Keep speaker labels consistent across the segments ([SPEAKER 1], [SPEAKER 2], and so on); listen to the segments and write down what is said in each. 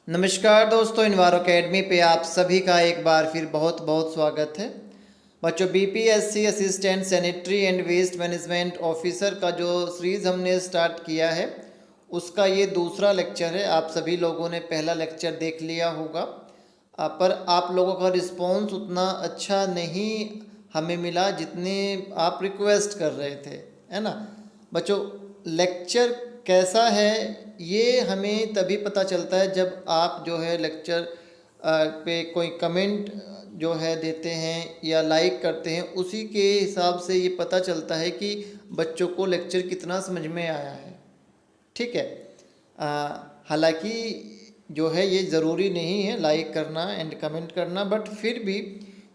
[SPEAKER 1] नमस्कार दोस्तों, इन्वायरो अकेडमी पे आप सभी का एक बार फिर बहुत बहुत स्वागत है। बच्चों, BPSC assistant sanitary and waste management officer का जो सीरीज़ हमने स्टार्ट किया है उसका ये दूसरा लेक्चर है। आप सभी लोगों ने पहला लेक्चर देख लिया होगा, पर आप लोगों का रिस्पॉन्स उतना अच्छा नहीं हमें मिला जितने आप रिक्वेस्ट कर रहे थे, है ना बच्चों। लेक्चर कैसा है ये हमें तभी पता चलता है जब आप जो है लेक्चर पे कोई कमेंट जो है देते हैं या लाइक करते हैं। उसी के हिसाब से ये पता चलता है कि बच्चों को लेक्चर कितना समझ में आया है। ठीक है, हालांकि जो है ये ज़रूरी नहीं है लाइक करना एंड कमेंट करना, बट फिर भी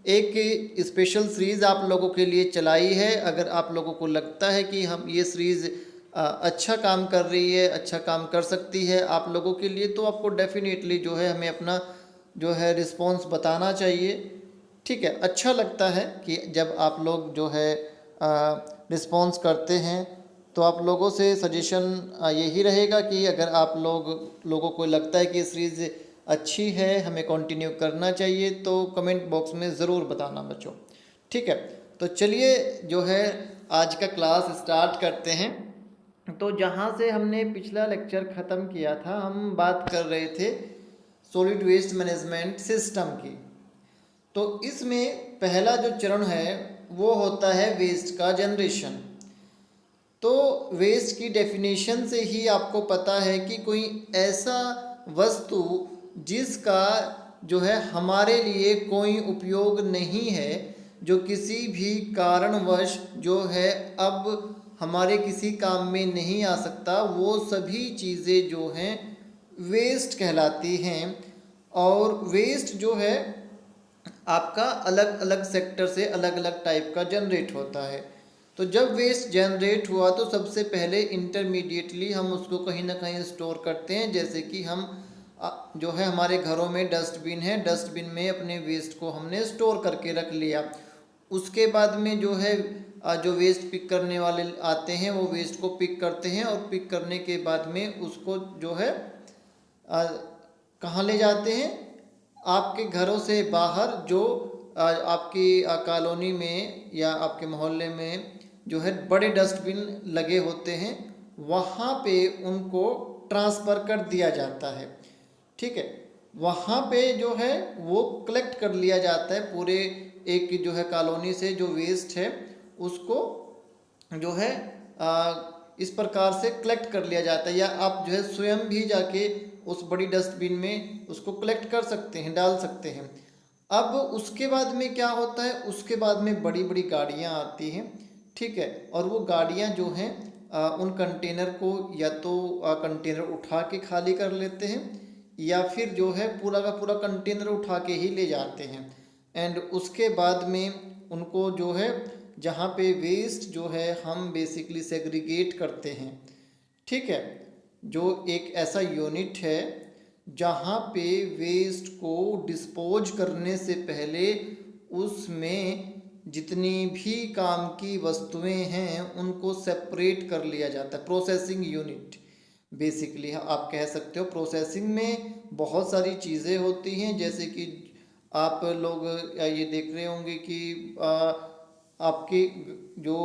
[SPEAKER 1] एक स्पेशल सीरीज़ आप लोगों के लिए चलाई है। अगर आप लोगों को लगता है कि हम ये सीरीज़ अच्छा काम कर रही है, अच्छा काम कर सकती है आप लोगों के लिए, तो आपको डेफिनेटली जो है हमें अपना जो है रिस्पॉन्स बताना चाहिए। ठीक है, अच्छा लगता है कि जब आप लोग जो है रिस्पॉन्स करते हैं, तो आप लोगों से सजेशन यही रहेगा कि अगर आप लोगों को लगता है कि ये सीरीज़ अच्छी है, हमें कंटिन्यू करना चाहिए, तो कमेंट बॉक्स में ज़रूर बताना बच्चों। ठीक है, तो चलिए जो है आज का क्लास स्टार्ट करते हैं। तो जहाँ से हमने पिछला लेक्चर ख़त्म किया था, हम बात कर रहे थे सॉलिड वेस्ट मैनेजमेंट सिस्टम की। तो इसमें पहला जो चरण है वो होता है वेस्ट का जनरेशन। तो वेस्ट की डेफिनेशन से ही आपको पता है कि कोई ऐसा वस्तु जिसका जो है हमारे लिए कोई उपयोग नहीं है, जो किसी भी कारणवश जो है अब हमारे किसी काम में नहीं आ सकता, वो सभी चीज़ें जो हैं वेस्ट कहलाती हैं। और वेस्ट जो है आपका अलग अलग सेक्टर से अलग अलग टाइप का जनरेट होता है। तो जब वेस्ट जनरेट हुआ तो सबसे पहले इंटरमीडिएटली हम उसको कहीं ना कहीं स्टोर करते हैं। जैसे कि हम जो है हमारे घरों में डस्टबिन है, डस्टबिन में अपने वेस्ट को हमने स्टोर करके रख लिया। उसके बाद में जो है जो वेस्ट पिक करने वाले आते हैं वो वेस्ट को पिक करते हैं, और पिक करने के बाद में उसको जो है कहाँ ले जाते हैं, आपके घरों से बाहर जो आपकी कॉलोनी में या आपके मोहल्ले में जो है बड़े डस्टबिन लगे होते हैं, वहाँ पे उनको ट्रांसफ़र कर दिया जाता है। ठीक है, वहाँ पे जो है वो कलेक्ट कर लिया जाता है। पूरे एक जो है कॉलोनी से जो वेस्ट है उसको जो है इस प्रकार से कलेक्ट कर लिया जाता है, या आप जो है स्वयं भी जाके उस बड़ी डस्टबिन में उसको कलेक्ट कर सकते हैं, डाल सकते हैं। अब उसके बाद में क्या होता है, उसके बाद में बड़ी बड़ी गाड़ियाँ आती हैं। ठीक है, और वो गाड़ियाँ जो हैं उन कंटेनर को या तो कंटेनर उठा के खाली कर लेते हैं, या फिर जो है पूरा का पूरा कंटेनर उठा के ही ले जाते हैं। एंड उसके बाद में उनको जो है जहाँ पे वेस्ट जो है हम बेसिकली सेग्रीगेट करते हैं। ठीक है, जो एक ऐसा यूनिट है जहाँ पे वेस्ट को डिस्पोज करने से पहले उसमें जितनी भी काम की वस्तुएं हैं उनको सेपरेट कर लिया जाता है। प्रोसेसिंग यूनिट बेसिकली आप कह सकते हो। प्रोसेसिंग में बहुत सारी चीज़ें होती हैं, जैसे कि आप लोग ये देख रहे होंगे कि आपके जो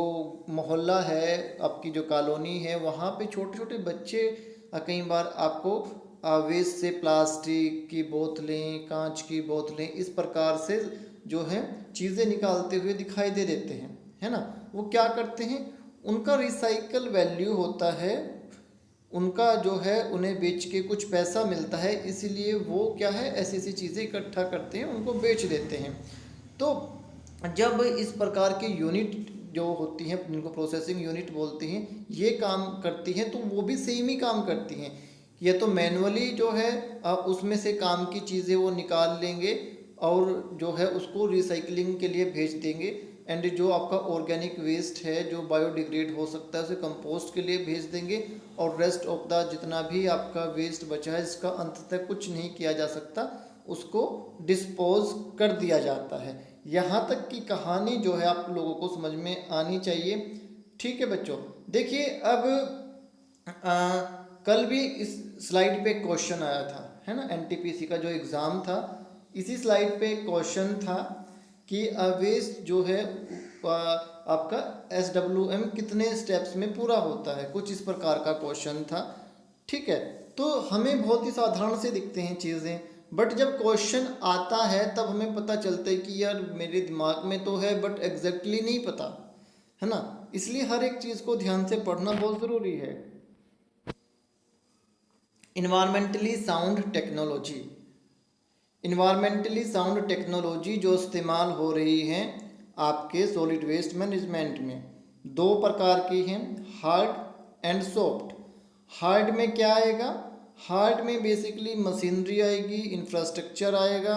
[SPEAKER 1] मोहल्ला है, आपकी जो कॉलोनी है, वहाँ पे छोटे छोटे बच्चे कई बार आपको वेस्ट से प्लास्टिक की बोतलें, कांच की बोतलें, इस प्रकार से जो है चीज़ें निकालते हुए दिखाई दे देते हैं, है ना। वो क्या करते हैं, उनका रिसाइकल वैल्यू होता है, उनका जो है उन्हें बेच के कुछ पैसा मिलता है, इसीलिए वो क्या है ऐसी ऐसी चीज़ें इकट्ठा करते हैं, उनको बेच देते हैं। तो जब इस प्रकार की यूनिट जो होती हैं जिनको प्रोसेसिंग यूनिट बोलते हैं ये काम करती हैं, तो वो भी सेम ही काम करती हैं। ये तो मैनुअली जो है उसमें से काम की चीज़ें वो निकाल लेंगे और जो है उसको रिसाइकलिंग के लिए भेज देंगे। एंड जो आपका ऑर्गेनिक वेस्ट है जो बायोडिग्रेड हो सकता है उसे कंपोस्ट के लिए भेज देंगे, और रेस्ट ऑफ द जितना भी आपका वेस्ट बचा है जिसका अंततः कुछ नहीं किया जा सकता उसको डिस्पोज कर दिया जाता है। यहाँ तक की कहानी जो है आप लोगों को समझ में आनी चाहिए। ठीक है बच्चों, देखिए अब कल भी इस स्लाइड पे क्वेश्चन आया था, है ना, एनटीपीसी का जो एग्ज़ाम था, इसी स्लाइड पे क्वेश्चन था कि वेस्ट जो है आपका SWM कितने स्टेप्स में पूरा होता है, कुछ इस प्रकार का क्वेश्चन था। ठीक है, तो हमें बहुत ही साधारण से दिखते हैं चीज़ें, बट जब क्वेश्चन आता है तब हमें पता चलता है कि यार मेरे दिमाग में तो है बट एग्जैक्टली नहीं पता, है ना। इसलिए हर एक चीज़ को ध्यान से पढ़ना बहुत ज़रूरी है। Environmentally sound technology, environmentally sound technology जो इस्तेमाल हो रही है आपके सॉलिड वेस्ट मैनेजमेंट में, दो प्रकार की हैं, हार्ड एंड सॉफ्ट। हार्ड में क्या आएगा, हार्ड में बेसिकली मशीनरी आएगी, इंफ्रास्ट्रक्चर आएगा,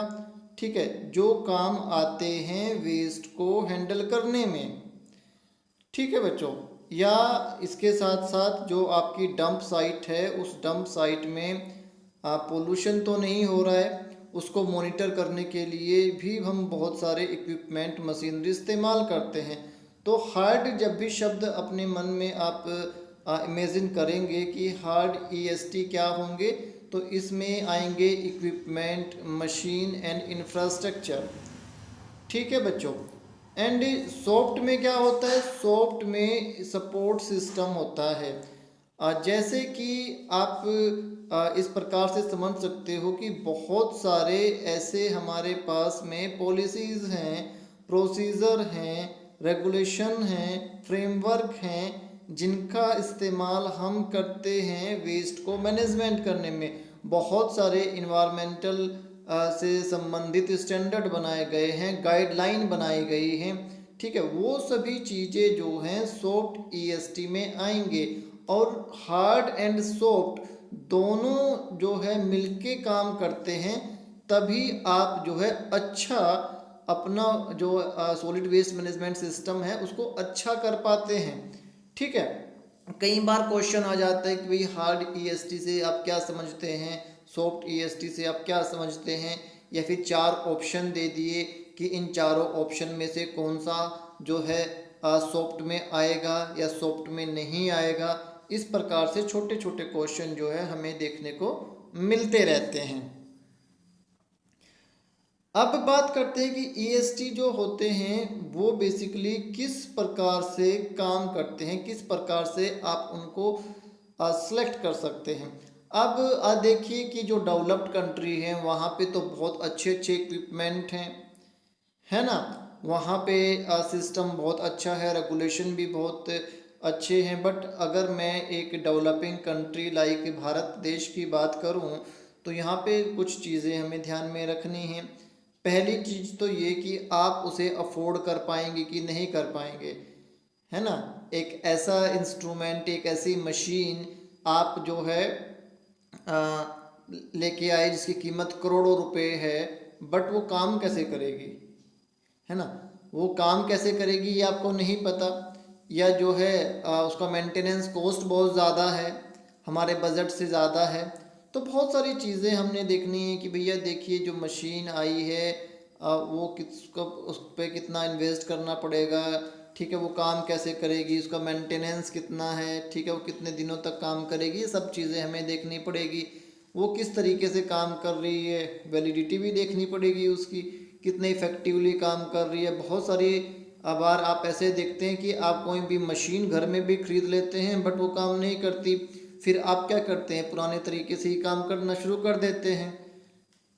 [SPEAKER 1] ठीक है, जो काम आते हैं वेस्ट को हैंडल करने में। ठीक है बच्चों, या इसके साथ साथ जो आपकी डंप साइट है, उस डंप साइट में पोल्यूशन तो नहीं हो रहा है, उसको मॉनिटर करने के लिए भी हम बहुत सारे इक्विपमेंट मशीनरी इस्तेमाल करते हैं। तो हार्ड जब भी शब्द अपने मन में आप इमेजिन करेंगे कि हार्ड EST क्या होंगे, तो इसमें आएंगे इक्विपमेंट, मशीन एंड इंफ्रास्ट्रक्चर। ठीक है बच्चों। एंड सॉफ्ट में क्या होता है, सॉफ्ट में सपोर्ट सिस्टम होता है। जैसे कि आप इस प्रकार से समझ सकते हो कि बहुत सारे ऐसे हमारे पास में पॉलिसीज़ हैं, प्रोसीजर हैं, रेगुलेशन हैं, फ्रेमवर्क हैं, जिनका इस्तेमाल हम करते हैं वेस्ट को मैनेजमेंट करने में। बहुत सारे इन्वायरमेंटल से संबंधित स्टैंडर्ड बनाए गए हैं, गाइडलाइन बनाई गई हैं। ठीक है, वो सभी चीज़ें जो हैं सॉफ्ट EST में आएंगे। और हार्ड एंड सॉफ्ट दोनों जो है मिलके काम करते हैं, तभी आप जो है अच्छा अपना जो सॉलिड वेस्ट मैनेजमेंट सिस्टम है उसको अच्छा कर पाते हैं। ठीक है, कई बार क्वेश्चन आ जाता है कि भाई हार्ड EST से आप क्या समझते हैं, सॉफ्ट EST से आप क्या समझते हैं, या फिर चार ऑप्शन दे दिए कि इन चारों ऑप्शन में से कौन सा जो है सॉफ्ट में आएगा या सॉफ्ट में नहीं आएगा। इस प्रकार से छोटे छोटे क्वेश्चन जो है हमें देखने को मिलते रहते हैं। अब बात करते हैं कि EST जो होते हैं वो बेसिकली किस प्रकार से काम करते हैं, किस प्रकार से आप उनको सेलेक्ट कर सकते हैं। अब देखिए कि जो डेवलप्ड कंट्री है वहाँ पे तो बहुत अच्छे अच्छे इक्विपमेंट हैं, है ना, वहाँ पे सिस्टम बहुत अच्छा है, रेगुलेशन भी बहुत अच्छे हैं। बट अगर मैं एक डेवलपिंग कंट्री लाइक भारत देश की बात करूँ, तो यहाँ पे कुछ चीज़ें हमें ध्यान में रखनी हैं। पहली चीज़ तो ये कि आप उसे अफोर्ड कर पाएंगे कि नहीं कर पाएंगे, है ना। एक ऐसा इंस्ट्रूमेंट, एक ऐसी मशीन आप जो है लेके आए जिसकी कीमत करोड़ों रुपए है, बट वो काम कैसे करेगी, है ना, वो काम कैसे करेगी ये आपको नहीं पता, या जो है उसका मेंटेनेंस कॉस्ट बहुत ज़्यादा है, हमारे बजट से ज़्यादा है। तो बहुत सारी चीज़ें हमने देखनी है कि भैया देखिए जो मशीन आई है वो किसको, उस पर कितना इन्वेस्ट करना पड़ेगा, ठीक है, वो काम कैसे करेगी, उसका मेंटेनेंस कितना है, ठीक है, वो कितने दिनों तक काम करेगी, ये सब चीज़ें हमें देखनी पड़ेगी। वो किस तरीके से काम कर रही है, वैलिडिटी भी देखनी पड़ेगी उसकी, कितने इफेक्टिवली काम कर रही है। बहुत सारी बार आप ऐसे देखते हैं कि आप कोई भी मशीन घर में भी खरीद लेते हैं बट वो काम नहीं करती, फिर आप क्या करते हैं, पुराने तरीके से ही काम करना शुरू कर देते हैं।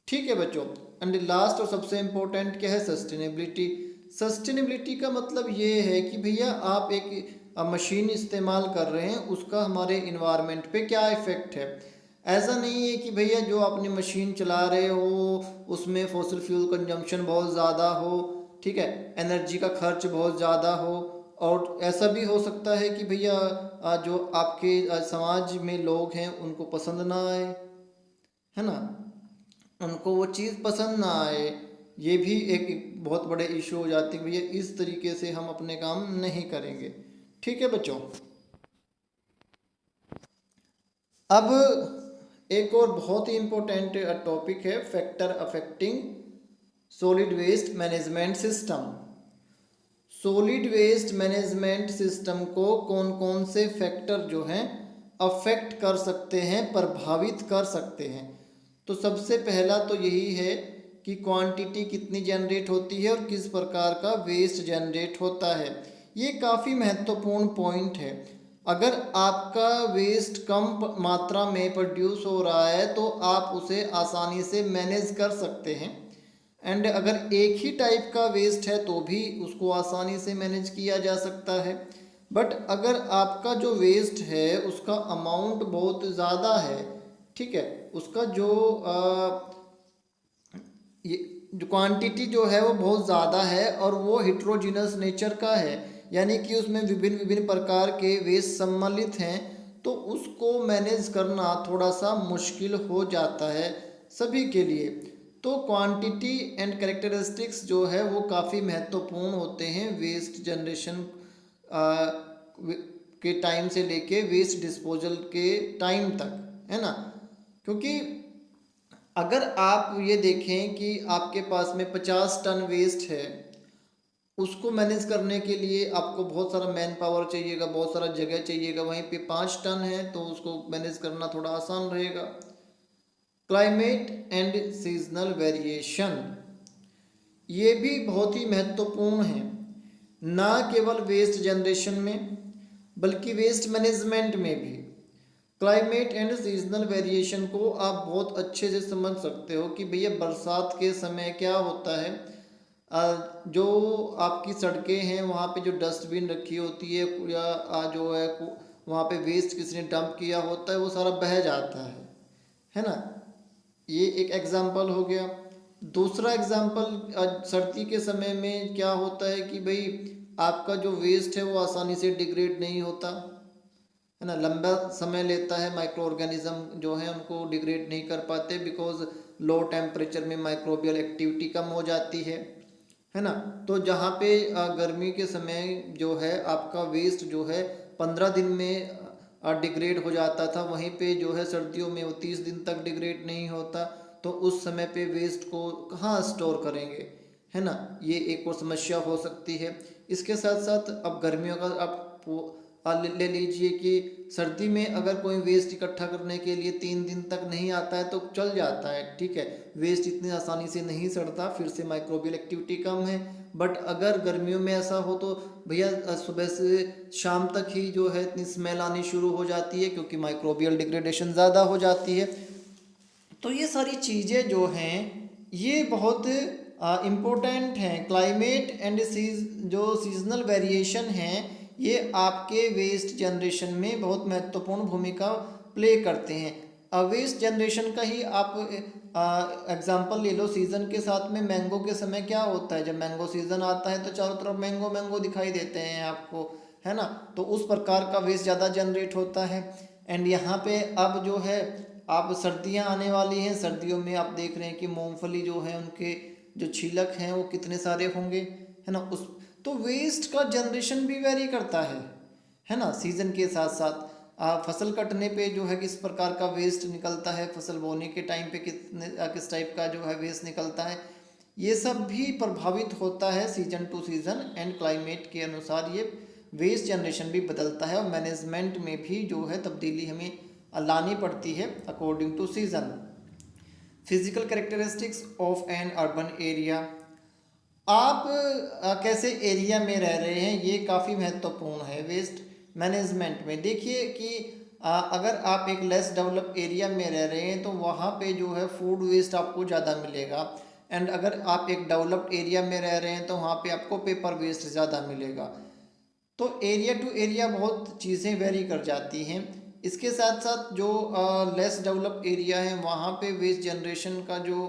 [SPEAKER 1] ठीक है बच्चों। एंड लास्ट और सबसे इम्पोर्टेंट क्या है, सस्टेनेबिलिटी। सस्टेनेबिलिटी का मतलब ये है कि भैया आप एक मशीन इस्तेमाल कर रहे हैं, उसका हमारे इन्वायरमेंट पे क्या इफ़ेक्ट है। ऐसा नहीं है कि भैया जो आपने मशीन चला रहे हो उसमें फॉसिल फ्यूल कंजम्पशन बहुत ज़्यादा हो, ठीक है, एनर्जी का खर्च बहुत ज़्यादा हो। और ऐसा भी हो सकता है कि भैया जो आपके समाज में लोग हैं उनको पसंद ना आए, है ना, उनको वो चीज़ पसंद ना आए, ये भी एक बहुत बड़े इशू हो जाते हैं भैया इस तरीके से हम अपने काम नहीं करेंगे। ठीक है बच्चों। अब एक और बहुत ही इम्पोर्टेंट टॉपिक है, factor affecting solid waste management system. Solid waste management system को कौन कौन से फैक्टर जो हैं अफेक्ट कर सकते हैं, प्रभावित कर सकते हैं। तो सबसे पहला तो यही है कि क्वांटिटी कितनी जनरेट होती है और किस प्रकार का वेस्ट जनरेट होता है। ये काफ़ी महत्वपूर्ण पॉइंट है। अगर आपका वेस्ट कम मात्रा में प्रोड्यूस हो रहा है तो आप उसे आसानी से मैनेज कर सकते हैं, एंड अगर एक ही टाइप का वेस्ट है तो भी उसको आसानी से मैनेज किया जा सकता है। बट अगर आपका जो वेस्ट है उसका अमाउंट बहुत ज़्यादा है, ठीक है, उसका जो ये जो क्वांटिटी जो है वो बहुत ज़्यादा है और वो हिट्रोजिनस नेचर का है, यानी कि उसमें विभिन्न विभिन्न प्रकार के वेस्ट सम्मिलित हैं, तो उसको मैनेज करना थोड़ा सा मुश्किल हो जाता है सभी के लिए। तो क्वांटिटी एंड कैरेक्टरिस्टिक्स जो है वो काफ़ी महत्वपूर्ण होते हैं वेस्ट जनरेशन के टाइम से लेके वेस्ट डिस्पोजल के टाइम तक, है ना। क्योंकि अगर आप ये देखें कि आपके पास में 50 टन वेस्ट है, उसको मैनेज करने के लिए आपको बहुत सारा मैन पावर चाहिएगा, बहुत सारा जगह चाहिएगा। वहीं पे 5 टन है तो उसको मैनेज करना थोड़ा आसान रहेगा। क्लाइमेट एंड सीजनल वेरिएशन, ये भी बहुत ही महत्वपूर्ण है, ना केवल वेस्ट जनरेशन में बल्कि वेस्ट मैनेजमेंट में भी। क्लाइमेट एंड सीजनल वेरिएशन को आप बहुत अच्छे से समझ सकते हो कि भैया बरसात के समय क्या होता है, जो आपकी सड़कें हैं वहाँ पे जो डस्टबिन रखी होती है या जो है वहाँ पे वेस्ट किसी ने डंप किया होता है वो सारा बह जाता है ना। ये एक एग्जाम्पल हो गया। दूसरा एग्जाम्पल, सर्दी के समय में क्या होता है कि भाई आपका जो वेस्ट है वो आसानी से डिग्रेड नहीं होता, है ना, लंबा समय लेता है। माइक्रो ऑर्गेनिज्म जो है उनको डिग्रेड नहीं कर पाते बिकॉज लो टेम्परेचर में माइक्रोबियल एक्टिविटी कम हो जाती है ना। तो जहाँ पे गर्मी के समय जो है आपका वेस्ट जो है 15 दिन में डिग्रेड हो जाता था, वहीं पे जो है सर्दियों में वो 30 दिन तक डिग्रेड नहीं होता। तो उस समय पे वेस्ट को कहाँ स्टोर करेंगे, है ना। ये एक और समस्या हो सकती है। इसके साथ साथ अब गर्मियों का आप ले लीजिए कि सर्दी में अगर कोई वेस्ट इकट्ठा करने के लिए 3 दिन तक नहीं आता है तो चल जाता है, ठीक है, वेस्ट इतनी आसानी से नहीं सड़ता, फिर से माइक्रोबियल एक्टिविटी कम है। बट अगर गर्मियों में ऐसा हो तो भैया सुबह से शाम तक ही जो है इतनी स्मेल आनी शुरू हो जाती है क्योंकि माइक्रोबियल डिग्रेडेशन ज़्यादा हो जाती है। तो ये सारी चीज़ें जो हैं ये बहुत इम्पोर्टेंट हैं। क्लाइमेट एंड जो सीजनल वेरिएशन हैं ये आपके वेस्ट जनरेशन में बहुत महत्वपूर्ण भूमिका प्ले करते हैं। वेस्ट जनरेशन का ही आप एग्जांपल ले लो। सीज़न के साथ में मैंगो के समय क्या होता है, जब मैंगो सीज़न आता है तो चारों तरफ मैंगो मैंगो दिखाई देते हैं आपको, है ना। तो उस प्रकार का वेस्ट ज़्यादा जनरेट होता है। एंड यहाँ पे अब जो है आप सर्दियाँ आने वाली हैं, सर्दियों में आप देख रहे हैं कि मूंगफली जो है उनके जो छिलक हैं वो कितने सारे होंगे, है ना। उस तो वेस्ट का जनरेशन भी वेरी करता है ना। सीजन के साथ साथ फसल कटने पे जो है किस प्रकार का वेस्ट निकलता है, फसल बोने के टाइम पे किस टाइप का जो है वेस्ट निकलता है, ये सब भी प्रभावित होता है season two season and climate के अनुसार। ये वेस्ट जनरेशन भी बदलता है और मैनेजमेंट में भी जो है तब्दीली हमें लानी पड़ती है according to season. Physical characteristics of an urban area, आप कैसे एरिया में रह रहे हैं ये काफ़ी महत्वपूर्ण है वेस्ट मैनेजमेंट में। देखिए कि अगर आप एक लेस डेवलप एरिया में रह रहे हैं तो वहाँ पे जो है फूड वेस्ट आपको ज़्यादा मिलेगा, एंड अगर आप एक डेवलप्ड एरिया में रह रहे हैं तो वहाँ पे आपको पेपर वेस्ट ज़्यादा मिलेगा। तो एरिया टू एरिया बहुत चीज़ें वेरी कर जाती हैं। इसके साथ साथ जो लेस डेवलप्ड एरिया है वहाँ पे वेस्ट जनरेशन का जो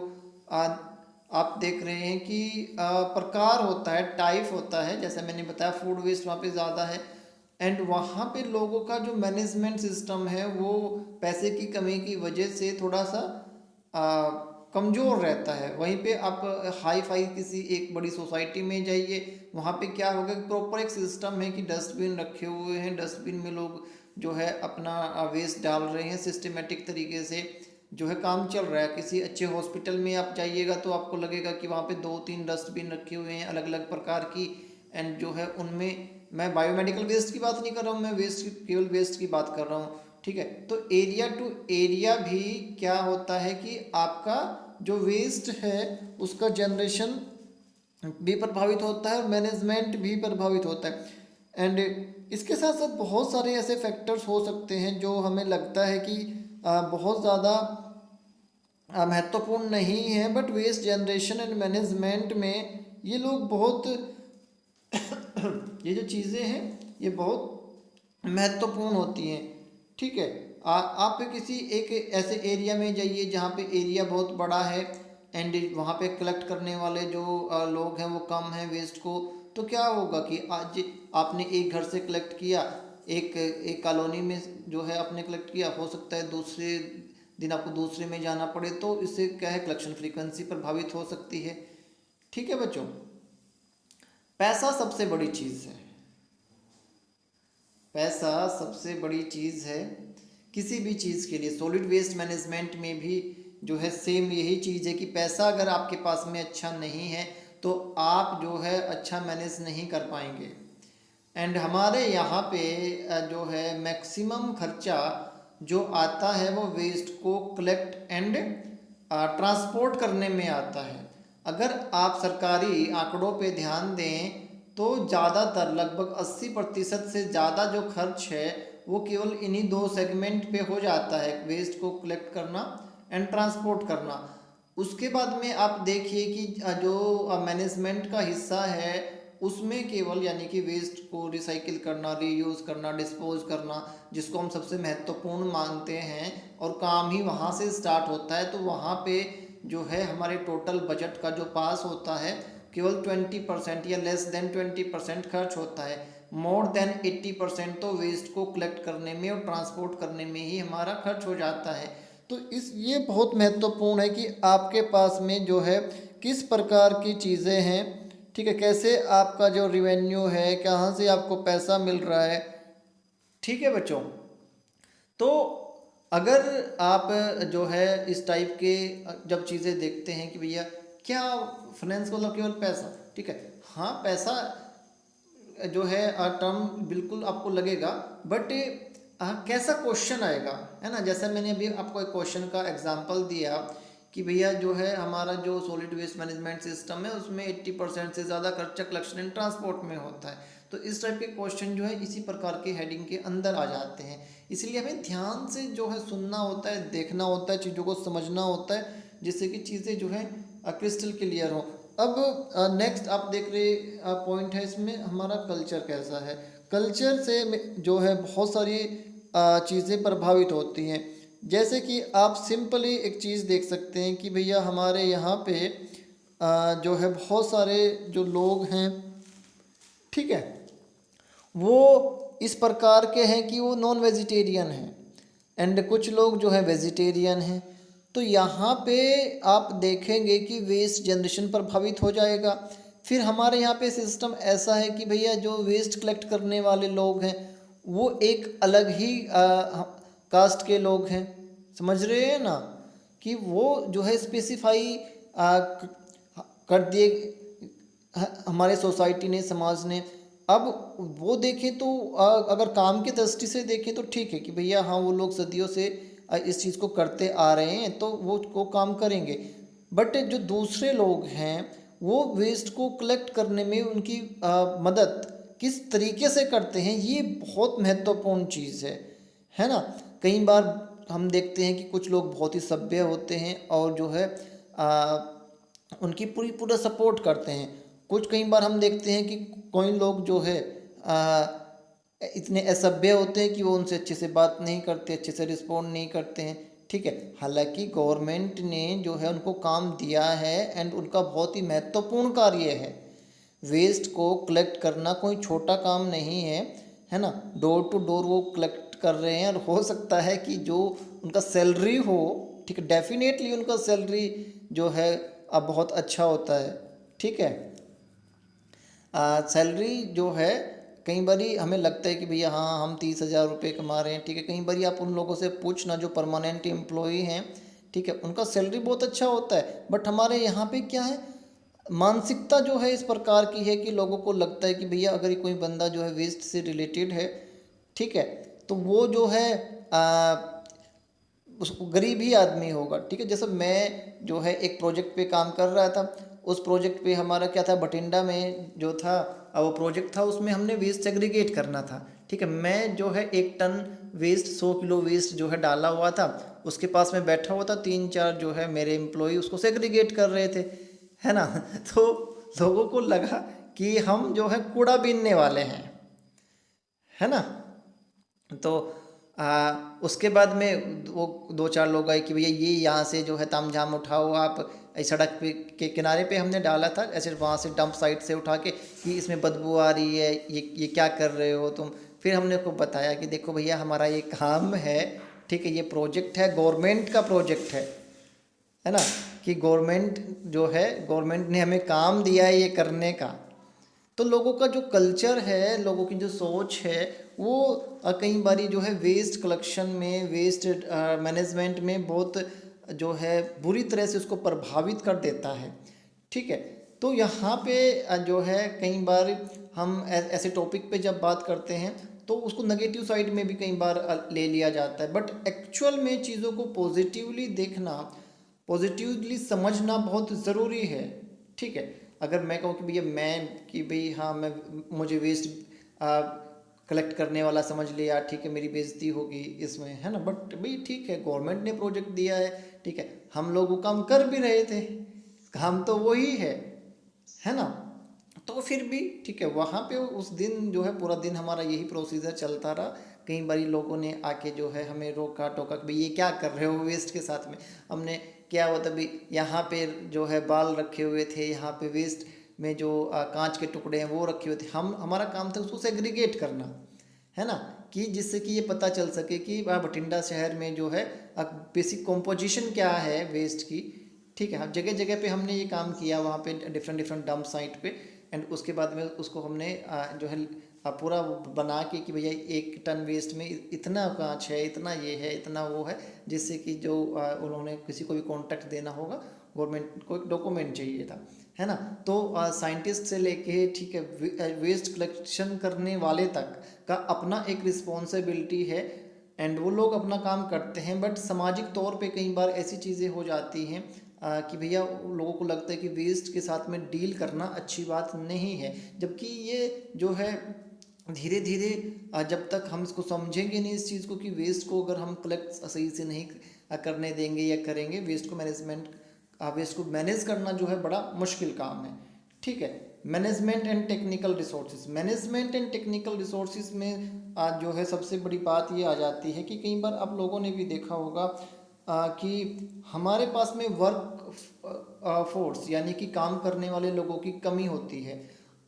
[SPEAKER 1] आप देख रहे हैं कि प्रकार होता है, टाइप होता है, जैसे मैंने बताया फूड वेस्ट वहाँ पे ज़्यादा है। एंड वहाँ पे लोगों का जो मैनेजमेंट सिस्टम है वो पैसे की कमी की वजह से थोड़ा सा कमज़ोर रहता है। वहीं पे आप हाई फाई किसी एक बड़ी सोसाइटी में जाइए, वहाँ पे क्या होगा कि प्रॉपर एक सिस्टम है कि डस्टबिन रखे हुए हैं, डस्टबिन में लोग जो है अपना वेस्ट डाल रहे हैं, सिस्टमेटिक तरीके से जो है काम चल रहा है। किसी अच्छे हॉस्पिटल में आप जाइएगा तो आपको लगेगा कि वहाँ पे 2-3 डस्टबिन रखे हुए हैं अलग अलग प्रकार की, एंड जो है उनमें मैं बायोमेडिकल वेस्ट की बात नहीं कर रहा हूँ, मैं वेस्ट केवल वेस्ट की बात कर रहा हूँ, ठीक है। तो एरिया टू एरिया भी क्या होता है कि आपका जो वेस्ट है उसका जनरेशन भी प्रभावित होता है और मैनेजमेंट भी प्रभावित होता है। एंड इसके साथ साथ बहुत सारे ऐसे फैक्टर्स हो सकते हैं जो हमें लगता है कि बहुत ज़्यादा महत्वपूर्ण नहीं है, but waste generation and management में ये लोग बहुत ये जो चीज़ें हैं ये बहुत महत्वपूर्ण होती हैं। ठीक है। आप किसी एक ऐसे एरिया में जाइए जहाँ पे एरिया बहुत बड़ा है एंड वहाँ पे कलेक्ट करने वाले जो लोग हैं वो कम हैं वेस्ट को, तो क्या होगा कि आज आपने एक घर से कलेक्ट किया, एक कॉलोनी में जो है आपने कलेक्ट किया, हो सकता है दूसरे दिन आपको दूसरे में जाना पड़े, तो इससे क्या है कलेक्शन फ्रीक्वेंसी प्रभावित हो सकती है। ठीक है बच्चों, पैसा सबसे बड़ी चीज़ है। पैसा सबसे बड़ी चीज़ है किसी भी चीज़ के लिए। सॉलिड वेस्ट मैनेजमेंट में भी जो है सेम यही चीज़ है कि पैसा अगर आपके पास में अच्छा नहीं है तो आप जो है अच्छा मैनेज नहीं कर पाएंगे। एंड हमारे यहाँ पे जो है मैक्सिमम खर्चा जो आता है वो वेस्ट को कलेक्ट एंड ट्रांसपोर्ट करने में आता है। अगर आप सरकारी आंकड़ों पे ध्यान दें तो ज़्यादातर लगभग 80% से ज़्यादा जो खर्च है वो केवल इन्हीं दो सेगमेंट पे हो जाता है, वेस्ट को कलेक्ट करना एंड ट्रांसपोर्ट करना। उसके बाद में आप देखिए कि जो मैनेजमेंट का हिस्सा है उसमें केवल यानी कि वेस्ट को रिसाइकिल करना, रीयूज़ करना, डिस्पोज करना, जिसको हम सबसे महत्वपूर्ण मानते हैं और काम ही वहाँ से स्टार्ट होता है, तो वहाँ पे जो है हमारे टोटल बजट का जो पास होता है केवल 20% या लेस देन 20% खर्च होता है। मोर देन 80% तो वेस्ट को कलेक्ट करने में और ट्रांसपोर्ट करने में ही हमारा खर्च हो जाता है। तो ये बहुत महत्वपूर्ण है कि आपके पास में जो है किस प्रकार की चीज़ें हैं। ठीक है, कैसे आपका जो रिवेन्यू है, कहाँ से आपको पैसा मिल रहा है। ठीक है बच्चों, तो अगर आप जो है इस टाइप के जब चीज़ें देखते हैं कि भैया क्या फाइनेंस मतलब केवल पैसा, ठीक है, हाँ पैसा जो है टर्म बिल्कुल आपको लगेगा, बट कैसा क्वेश्चन आएगा, है ना। जैसे मैंने अभी आपको एक क्वेश्चन का एग्जांपल दिया कि भैया जो है हमारा जो सॉलिड वेस्ट मैनेजमेंट सिस्टम है उसमें 80% से ज़्यादा खर्चा कलेक्शन एंड ट्रांसपोर्ट में होता है। तो इस टाइप के क्वेश्चन जो है इसी प्रकार के हेडिंग के अंदर आ जाते हैं। इसलिए हमें ध्यान से जो है सुनना होता है, देखना होता है, चीज़ों को समझना होता है, जिससे कि चीज़ें जो है क्रिस्टल क्लियर हो। अब नेक्स्ट आप देख रहे पॉइंट है इसमें हमारा कल्चर कैसा है। कल्चर से जो है बहुत सारी चीज़ें प्रभावित होती हैं। जैसे कि आप सिंपली एक चीज़ देख सकते हैं कि भैया हमारे यहाँ पे जो है बहुत सारे जो लोग हैं, ठीक है, वो इस प्रकार के हैं कि वो नॉन वेजिटेरियन हैं एंड कुछ लोग जो है वेजिटेरियन हैं। तो यहाँ पे आप देखेंगे कि वेस्ट जनरेशन प्रभावित हो जाएगा। फिर हमारे यहाँ पे सिस्टम ऐसा है कि भैया जो वेस्ट कलेक्ट करने वाले लोग हैं वो एक अलग ही कास्ट के लोग हैं, समझ रहे हैं ना, कि वो जो है स्पेसिफाई कर दिए हमारे सोसाइटी ने, समाज ने। अब वो देखें तो अगर काम की दृष्टि से देखें तो ठीक है कि भैया हाँ वो लोग सदियों से इस चीज़ को करते आ रहे हैं तो वो काम करेंगे। बट जो दूसरे लोग हैं वो वेस्ट को कलेक्ट करने में उनकी मदद किस तरीके से करते हैं, ये बहुत महत्वपूर्ण चीज़ है ना। कई बार हम देखते हैं कि कुछ लोग बहुत ही सभ्य होते हैं और जो है उनकी पूरा सपोर्ट करते हैं। कुछ कई बार हम देखते हैं कि कोई लोग जो है इतने असभ्य होते हैं कि वो उनसे अच्छे से बात नहीं करते, अच्छे से रिस्पॉन्ड नहीं करते हैं। ठीक है, हालांकि गवर्नमेंट ने जो है उनको काम दिया है एंड उनका बहुत ही महत्वपूर्ण कार्य है। वेस्ट को कलेक्ट करना कोई छोटा काम नहीं है ना। डोर टू डोर वो कलेक्ट कर रहे हैं और हो सकता है कि जो उनका सैलरी हो, ठीक है, डेफिनेटली उनका सैलरी जो है अब बहुत अच्छा होता है। ठीक है, सैलरी जो है कई बारी हमें लगता है कि भैया हाँ हम 30,000 रुपये कमा रहे हैं, ठीक है। कई बारी आप उन लोगों से पूछना जो परमानेंट एम्प्लॉई हैं, ठीक है, उनका सैलरी बहुत अच्छा होता है। बट हमारे यहाँ पे क्या है, मानसिकता जो है इस प्रकार की है कि लोगों को लगता है कि भैया अगर कोई बंदा जो है वेस्ट से रिलेटेड है, ठीक है, तो वो जो है उस गरीब ही आदमी होगा, ठीक है। जैसे मैं जो है एक प्रोजेक्ट पे काम कर रहा था, उस प्रोजेक्ट पे हमारा क्या था, बठिंडा में जो था वो प्रोजेक्ट था, उसमें हमने वेस्ट सेग्रीगेट करना था, ठीक है। मैं जो है 1 टन वेस्ट, 100 किलो वेस्ट जो है डाला हुआ था, उसके पास में बैठा हुआ था, 3-4 जो है मेरे एम्प्लॉय उसको सेग्रीगेट कर रहे थे, है ना। तो लोगों को लगा कि हम जो है कूड़ा बीनने वाले हैं, है ना। तो उसके बाद में वो 2-4 लोग आए कि भैया ये यहाँ से जो है तामझाम उठाओ आप, इस सड़क पे के किनारे पे हमने डाला था, ऐसे वहाँ से डंप साइट से उठा के कि इसमें बदबू आ रही है, ये क्या कर रहे हो तुम। फिर हमने को बताया कि देखो भैया हमारा ये काम है, ठीक है, ये प्रोजेक्ट है, गवर्नमेंट का प्रोजेक्ट है ना, कि गवर्नमेंट जो है, गवर्नमेंट ने हमें काम दिया है ये करने का। तो लोगों का जो कल्चर है, लोगों की जो सोच है, वो कई बारी जो है वेस्ट कलेक्शन में, वेस्ट मैनेजमेंट में बहुत जो है बुरी तरह से उसको प्रभावित कर देता है, ठीक है। तो यहाँ पे जो है कई बार हम ऐसे टॉपिक पे जब बात करते हैं तो उसको नेगेटिव साइड में भी कई बार ले लिया जाता है, बट एक्चुअल में चीज़ों को पॉजिटिवली देखना, पॉजिटिवली समझना बहुत ज़रूरी है, ठीक है। अगर मैं कहूँ कि भैया मैं कि भाई हाँ मैं मुझे वेस्ट कलेक्ट करने वाला समझ लिया, ठीक है, मेरी बेइज्जती होगी इसमें, है ना। बट भाई ठीक है, गवर्नमेंट ने प्रोजेक्ट दिया है, ठीक है, हम लोग वो काम कर भी रहे थे, काम तो वही है ना। तो फिर भी ठीक है, वहाँ पे उस दिन जो है पूरा दिन हमारा यही प्रोसीजर चलता रहा। कई बारी लोगों ने आके जो है हमें रोका टोका कि भाई ये क्या कर रहे हो वेस्ट के साथ में। हमने क्या हुआ तभी, यहाँ पे जो है बाल रखे हुए थे, यहाँ पे वेस्ट में जो कांच के टुकड़े हैं वो रखे हुए थे, हम हमारा काम था उसको सेग्रीगेट करना, है ना, कि जिससे कि ये पता चल सके कि बठिंडा शहर में जो है बेसिक कॉम्पोजिशन क्या है वेस्ट की, ठीक है। जगह जगह पे हमने ये काम किया, वहाँ पे डिफरेंट डिफरेंट डंप साइट पे, एंड उसके बाद में उसको हमने जो है पूरा बना के कि भैया 1 टन वेस्ट में इतना कांच है, इतना ये है, इतना वो है, जिससे कि जो उन्होंने किसी को भी कॉन्ट्रैक्ट देना होगा, गवर्नमेंट को एक डॉक्यूमेंट चाहिए था, है ना। तो साइंटिस्ट से लेके ठीक है वेस्ट कलेक्शन करने वाले तक का अपना एक रिस्पॉन्सिबिलिटी है, एंड वो लोग अपना काम करते हैं। बट सामाजिक तौर पे कई बार ऐसी चीज़ें हो जाती हैं कि भैया लोगों को लगता है कि वेस्ट के साथ में डील करना अच्छी बात नहीं है, जबकि ये जो है धीरे धीरे जब तक हम इसको समझेंगे नहीं इस चीज़ को कि वेस्ट को अगर हम कलेक्ट सही से नहीं करने देंगे या करेंगे, वेस्ट को मैनेज करना जो है बड़ा मुश्किल काम है, ठीक है। Management and technical resources, management and technical resources में आज जो है सबसे बड़ी बात ये आ जाती है कि कई बार आप लोगों ने भी देखा होगा कि हमारे पास में वर्क फोर्स यानी कि काम करने वाले लोगों की कमी होती है।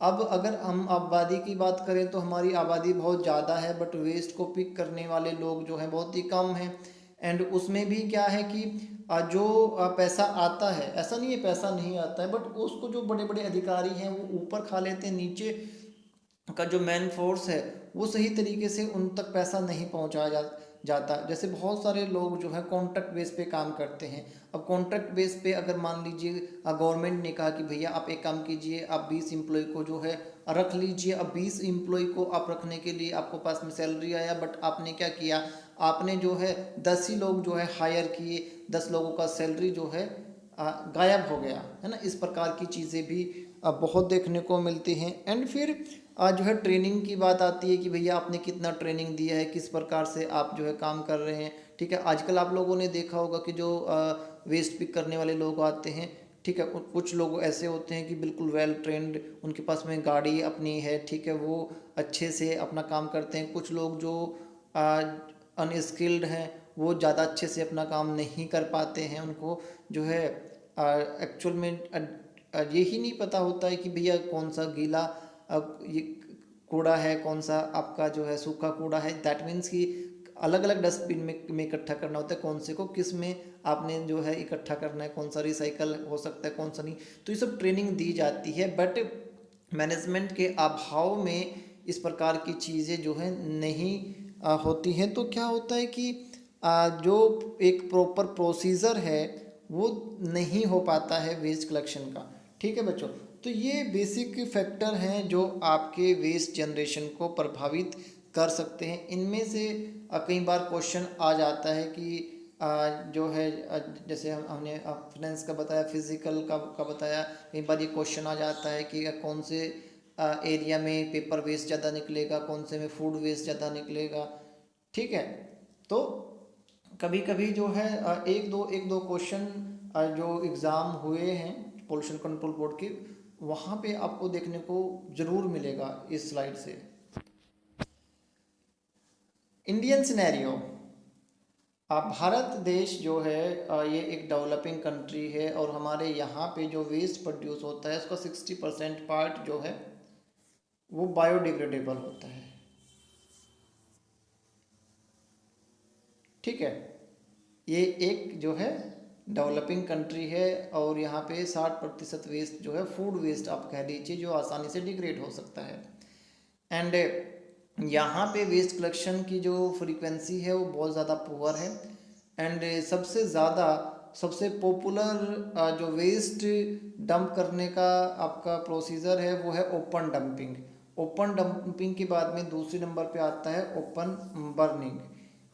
[SPEAKER 1] अब अगर हम आबादी की बात करें तो हमारी आबादी बहुत ज़्यादा है, बट वेस्ट को पिक करने वाले लोग जो हैं बहुत ही कम हैं। एंड उसमें भी क्या है कि जो पैसा आता है, ऐसा नहीं है पैसा नहीं आता है, बट उसको जो बड़े बड़े अधिकारी हैं वो ऊपर खा लेते हैं, नीचे का जो मैन फोर्स है वो सही तरीके से उन तक पैसा नहीं पहुंचाया जाता। जैसे बहुत सारे लोग जो है कॉन्ट्रैक्ट बेस पे काम करते हैं। अब कॉन्ट्रैक्ट बेस पे अगर मान लीजिए गवर्नमेंट ने कहा कि भैया आप एक काम कीजिए, आप 20 एम्प्लॉय को जो है रख लीजिए। अब 20 एम्प्लॉय को आप रखने के लिए आपको पास में सैलरी आया, बट आपने क्या किया, आपने जो है 10 ही लोग जो है हायर किए, 10 लोगों का सैलरी जो है गायब हो गया, है ना। इस प्रकार की चीज़ें भी बहुत देखने को मिलती हैं। एंड फिर आज जो है ट्रेनिंग की बात आती है कि भैया आपने कितना ट्रेनिंग दिया है, किस प्रकार से आप जो है काम कर रहे हैं, ठीक है। आजकल आप लोगों ने देखा होगा कि जो वेस्ट पिक करने वाले लोग आते हैं, ठीक है, कुछ लोग ऐसे होते हैं कि बिल्कुल वेल ट्रेंड, उनके पास में गाड़ी अपनी है, ठीक है, वो अच्छे से अपना काम करते हैं। कुछ लोग जो अनस्किल्ड हैं वो ज़्यादा अच्छे से अपना काम नहीं कर पाते हैं, उनको जो है एक्चुअल में यही नहीं पता होता है कि भैया कौन सा गीला ये कूड़ा है, कौन सा आपका जो है सूखा कूड़ा है। दैट मीन्स कि अलग अलग डस्टबिन में इकट्ठा करना होता है, कौन से को किस में आपने जो है इकट्ठा करना है, कौन सा रिसाइकल हो सकता है, कौन सा नहीं। तो ये सब ट्रेनिंग दी जाती है, बट मैनेजमेंट के अभाव में इस प्रकार की चीज़ें जो है नहीं होती हैं। तो क्या होता है कि जो एक प्रॉपर प्रोसीजर है वो नहीं हो पाता है वेस्ट कलेक्शन का, ठीक है बच्चों। तो ये बेसिक फैक्टर हैं जो आपके वेस्ट जनरेशन को प्रभावित कर सकते हैं। इनमें से कई बार क्वेश्चन आ जाता है कि जो है जैसे हमने फाइनेंस का बताया, फिजिकल का बताया, कई बार ये क्वेश्चन आ जाता है कि कौन से एरिया में पेपर वेस्ट ज़्यादा निकलेगा, कौन से में फूड वेस्ट ज़्यादा निकलेगा। ठीक है, तो कभी कभी जो है एक दो क्वेश्चन जो एग्ज़ाम हुए हैं पोल्यूशन कंट्रोल बोर्ड के, वहाँ पे आपको देखने को ज़रूर मिलेगा इस स्लाइड से। इंडियन सिनेरियो, भारत देश जो है ये एक डेवलपिंग कंट्री है और हमारे यहाँ पे जो वेस्ट प्रोड्यूस होता है उसका 60% पार्ट जो है वो बायोडिग्रेडेबल होता है। ठीक है, ये एक जो है डेवलपिंग कंट्री है और यहाँ पे 60% वेस्ट जो है फूड वेस्ट आप कह लीजिए, जो आसानी से डिग्रेड हो सकता है। एंड यहाँ पे वेस्ट कलेक्शन की जो फ्रीक्वेंसी है वो बहुत ज़्यादा पुअर है। एंड सबसे पॉपुलर जो वेस्ट डंप करने का आपका प्रोसीजर है वो है ओपन डंपिंग। ओपन डंपिंग के बाद में दूसरे नंबर पे आता है ओपन बर्निंग।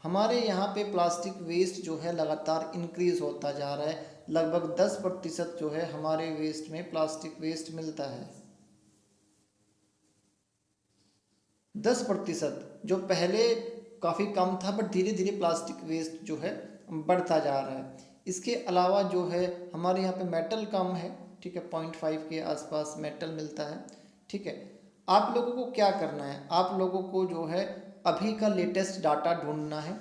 [SPEAKER 1] हमारे यहाँ पे प्लास्टिक वेस्ट जो है लगातार इंक्रीज होता जा रहा है, लगभग 10% जो है हमारे वेस्ट में प्लास्टिक वेस्ट मिलता है। 10%, जो पहले काफ़ी कम था बट धीरे धीरे प्लास्टिक वेस्ट जो है बढ़ता जा रहा है। इसके अलावा जो है हमारे यहाँ पे मेटल कम है। ठीक है, 0.5 के आसपास मेटल मिलता है। ठीक है, आप लोगों को क्या करना है, आप लोगों को जो है अभी का लेटेस्ट डाटा ढूंढना है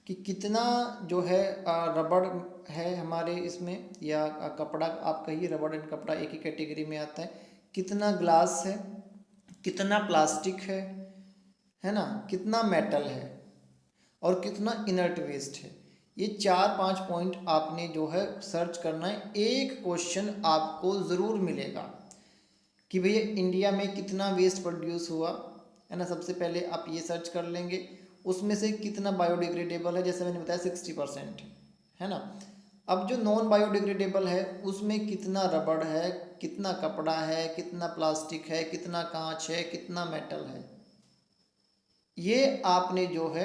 [SPEAKER 1] कि कितना जो है रबड़ है हमारे इसमें, या कपड़ा आप कहिए, रबड़ एंड कपड़ा एक ही कैटेगरी में आता है। कितना ग्लास है, कितना प्लास्टिक है ना, कितना मेटल है और कितना इनर्ट वेस्ट है। ये 4-5 पॉइंट आपने जो है सर्च करना है। एक क्वेश्चन आपको ज़रूर मिलेगा कि भैया इंडिया में कितना वेस्ट प्रोड्यूस हुआ, है ना। सबसे पहले आप ये सर्च कर लेंगे, उसमें से कितना बायोडिग्रेडेबल है, जैसे मैंने बताया 60% है ना। अब जो नॉन बायोडिग्रेडेबल है उसमें कितना रबड़ है, कितना कपड़ा है, कितना प्लास्टिक है, कितना कांच है, कितना मेटल है, ये आपने जो है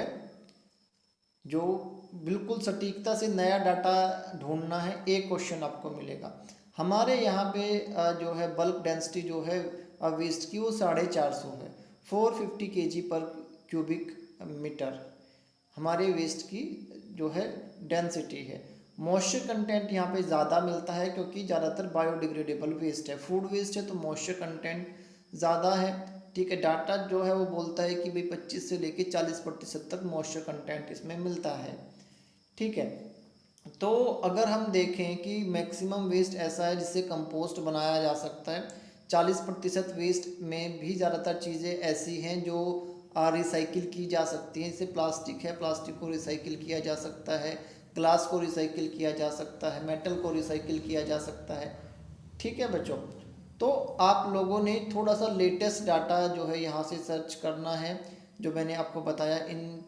[SPEAKER 1] जो बिल्कुल सटीकता से नया डाटा ढूंढना है। एक क्वेश्चन आपको मिलेगा। हमारे यहाँ पे जो है बल्क डेंसिटी जो है वेस्ट की वो 450 है, 450 kg पर क्यूबिक मीटर हमारे वेस्ट की जो है डेंसिटी है। मॉइस्चर कंटेंट यहाँ पे ज़्यादा मिलता है क्योंकि ज़्यादातर बायोडिग्रेडेबल वेस्ट है, फूड वेस्ट है तो मॉइस्चर कंटेंट ज़्यादा है। ठीक है, डाटा जो है वो बोलता है कि भाई 25 से लेके 40% तक मॉइस्चर कंटेंट इसमें मिलता है। ठीक है, तो अगर हम देखें कि मैक्सिमम वेस्ट ऐसा है जिससे कंपोस्ट बनाया जा सकता है। 40% वेस्ट में भी ज़्यादातर चीज़ें ऐसी हैं जो रिसाइकिल की जा सकती हैं। जैसे प्लास्टिक है, प्लास्टिक को रिसाइकिल किया जा सकता है, ग्लास को रिसाइकिल किया जा सकता है, मेटल को रिसाइकिल किया जा सकता है। ठीक है बच्चों, तो आप लोगों ने थोड़ा सा लेटेस्ट डाटा जो है यहाँ से सर्च करना है, जो मैंने आपको बताया इन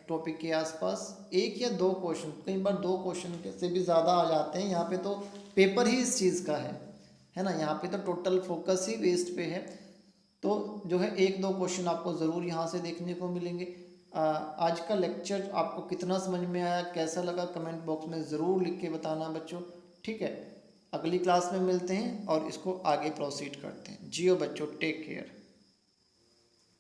[SPEAKER 1] टॉपिक के आसपास। एक या दो क्वेश्चन, कई बार दो क्वेश्चन से भी ज़्यादा आ जाते हैं। यहाँ पे तो पेपर ही इस चीज़ का है ना, यहाँ पे तो टोटल फोकस ही वेस्ट पे है। तो जो है एक दो क्वेश्चन आपको ज़रूर यहाँ से देखने को मिलेंगे। आज का लेक्चर आपको कितना समझ में आया, कैसा लगा, कमेंट बॉक्स में ज़रूर लिख के बताना बच्चों। ठीक है, अगली क्लास में मिलते हैं और इसको आगे प्रोसीड करते हैं। जियो बच्चों, टेक केयर।